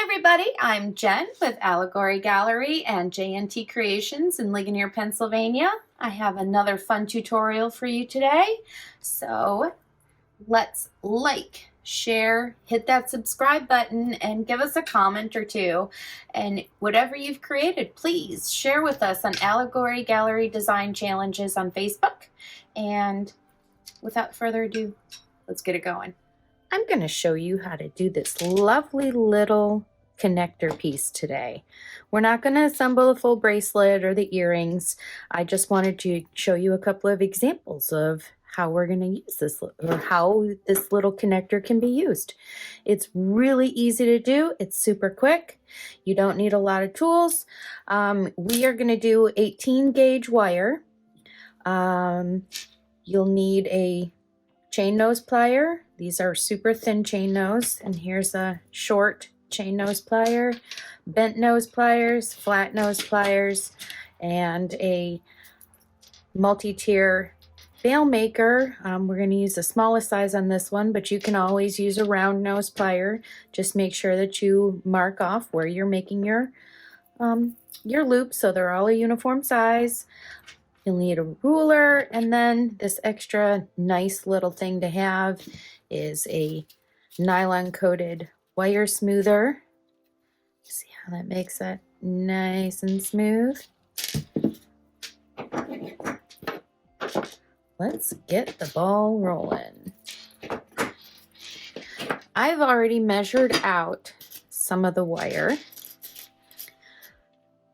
everybody, I'm Jen with Allegory Gallery and JNT Creations in Ligonier, Pennsylvania. I have another fun tutorial for you today. So let's like, share, hit that subscribe button, and give us a comment or two. And whatever you've created, please share with us on Allegory Gallery Design Challenges on Facebook. And without further ado, let's get it going. I'm going to show you how to do this lovely little connector piece today. We're not going to assemble a full bracelet or the earrings. I just wanted to show you a couple of examples of how we're going to use this, or how this little connector can be used. It's really easy to do. It's super quick. You don't need a lot of tools. We are going to do 18 gauge wire. You'll need a chain nose plier. These are super thin chain nose, and here's a short chain nose plier, bent nose pliers, flat nose pliers, and a multi-tier bail maker. We're going to use the smallest size on this one, but you can always use a round nose plier. Just make sure that you mark off where you're making your loops so they're all a uniform size. You'll need a ruler, and then this extra nice little thing to have is a nylon coated wire smoother. See how that makes that nice and smooth? Let's get the ball rolling. I've already measured out some of the wire.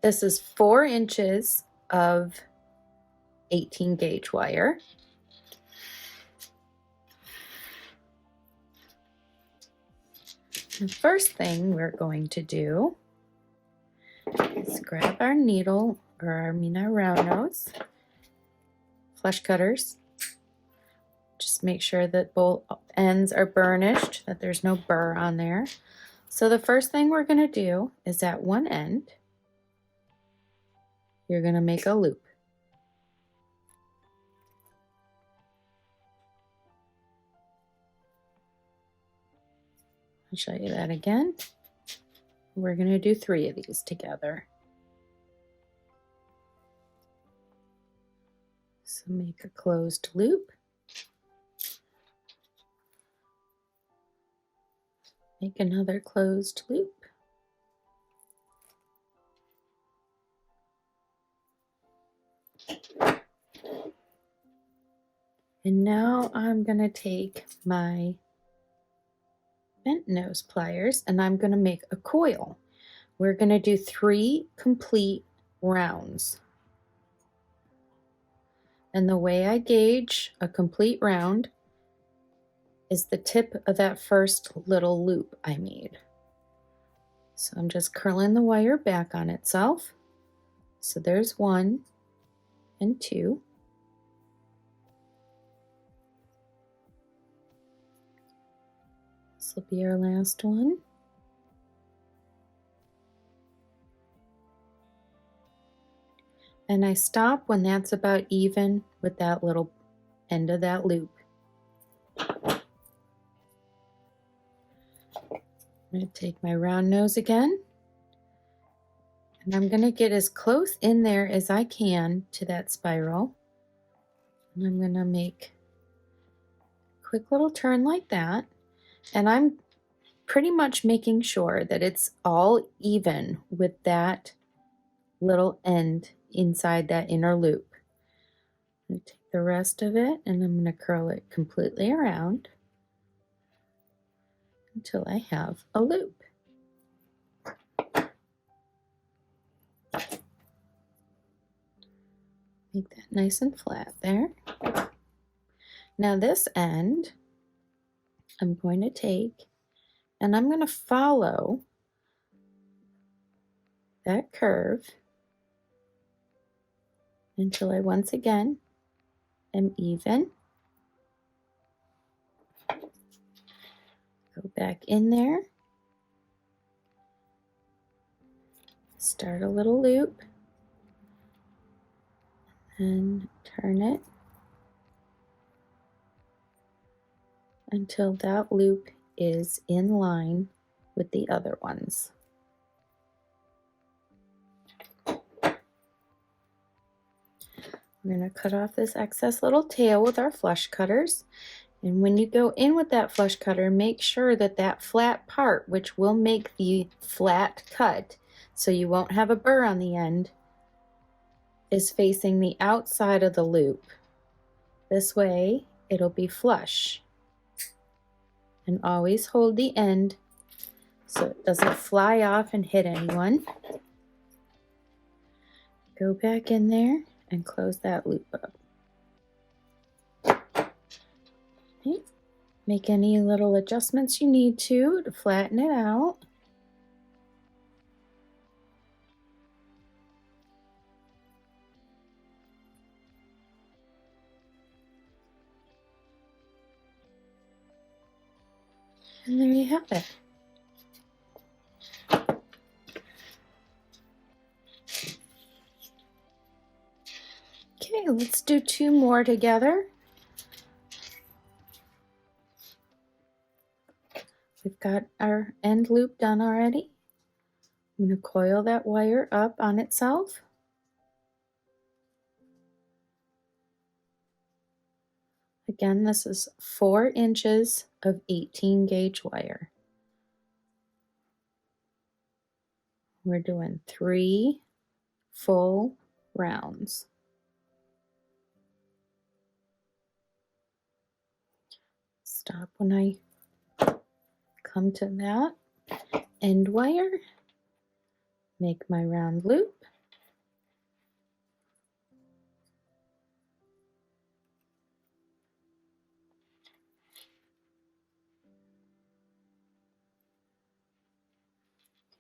This is 4 inches of 18 gauge wire. The first thing we're going to do is grab our needle, or our round nose, flush cutters. Just make sure that both ends are burnished, that there's no burr on there. So the first thing we're going to do is at one end, you're going to make a loop. I'll show you that again. We're going to do 3 of these together. So make a closed loop. Make another closed loop. And now I'm going to take my bent nose pliers and I'm going to make a coil. We're going to do 3 complete rounds. And the way I gauge a complete round is the tip of that first little loop I made. So I'm just curling the wire back on itself. So there's 1 and 2. This will be our last one. And I stop when that's about even with that little end of that loop. I'm going to take my round nose again, and I'm going to get as close in there as I can to that spiral. And I'm going to make a quick little turn like that. And I'm pretty much making sure that it's all even with that little end inside that inner loop. I'm going to take the rest of it and I'm going to curl it completely around until I have a loop. Make that nice and flat there. Now this end I'm going to take and I'm going to follow that curve until I once again am even. Go back in there, start a little loop, and turn it until that loop is in line with the other ones. I'm going to cut off this excess little tail with our flush cutters. And when you go in with that flush cutter, make sure that that flat part, which will make the flat cut, so you won't have a burr on the end, is facing the outside of the loop. This way, it'll be flush. And always hold the end so it doesn't fly off and hit anyone. Go back in there and close that loop up. Okay. Make any little adjustments you need to flatten it out. And there you have it. Okay, let's do 2 more together. We've got our end loop done already. I'm going to coil that wire up on itself. Again, this is 4 inches of 18 gauge wire. We're doing 3 full rounds. Stop when I come to that end wire, make my round loop.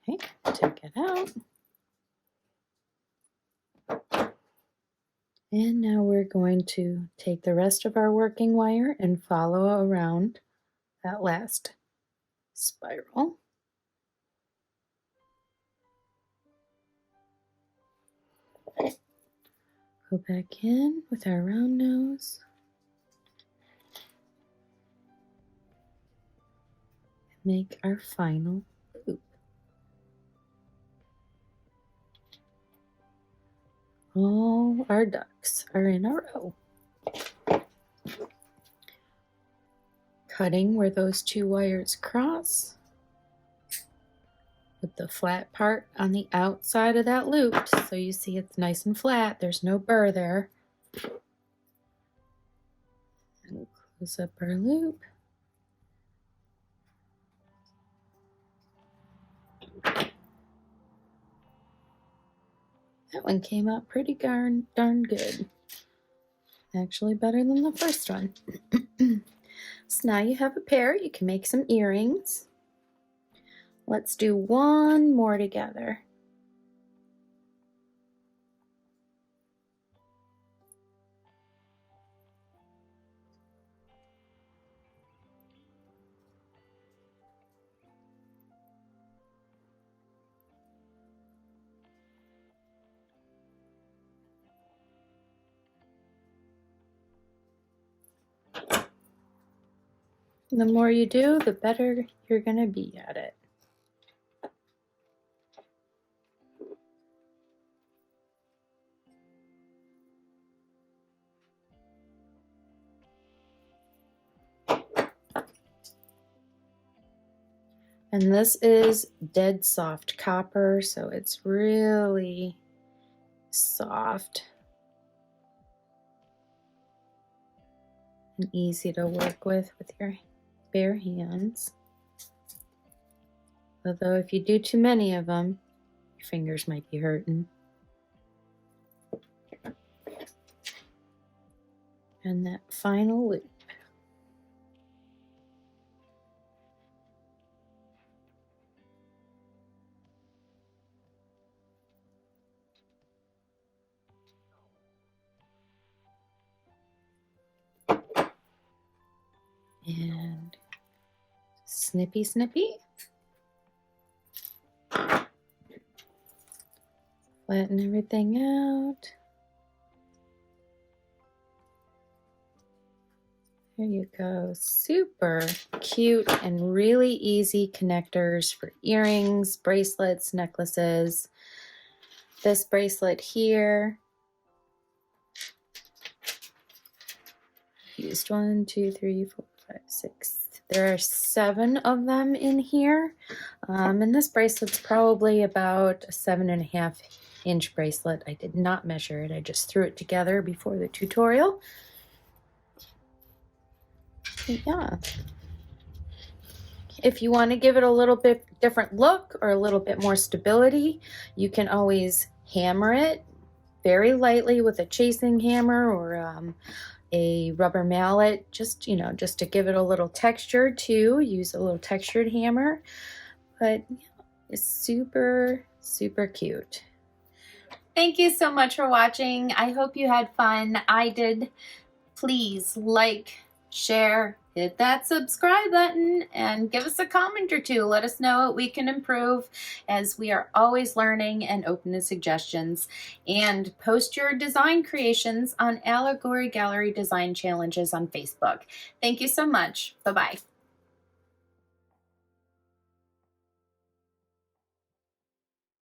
Okay, take it out. And now we're going to take the rest of our working wire and follow around that last spiral. Go back in with our round nose. And make our final loop. All our ducks are in a row. Cutting where those 2 wires cross with the flat part on the outside of that loop, so you see it's nice and flat, there's no burr there. And close up our loop. That one came out pretty darn good. Actually better than the first one. So now you have a pair, you can make some earrings. Let's do 1 more together. The more you do, the better you're going to be at it. And this is dead soft copper, so it's really soft and easy to work with your bare hands. Although if you do too many of them, your fingers might be hurting. And that final loop. And snippy, snippy. Flatten everything out. There you go. Super cute and really easy connectors for earrings, bracelets, necklaces. This bracelet here used 1, 2, 3, 4, 5, 6. There are 7 of them in here. And this bracelet's probably about a 7.5-inch bracelet. I did not measure it. I just threw it together before the tutorial. But yeah. If you want to give it a little bit different look or a little bit more stability, you can always hammer it very lightly with a chasing hammer or a rubber mallet, just to give it a little texture too. Use a little textured hammer, but it's super, super cute. Thank you so much for watching. I hope you had fun. I did. Please like, share, hit that subscribe button, and give us a comment or two. Let us know what we can improve, as we are always learning and open to suggestions. And post your design creations on Allegory Gallery Design Challenges on Facebook. Thank you so much. Bye-bye.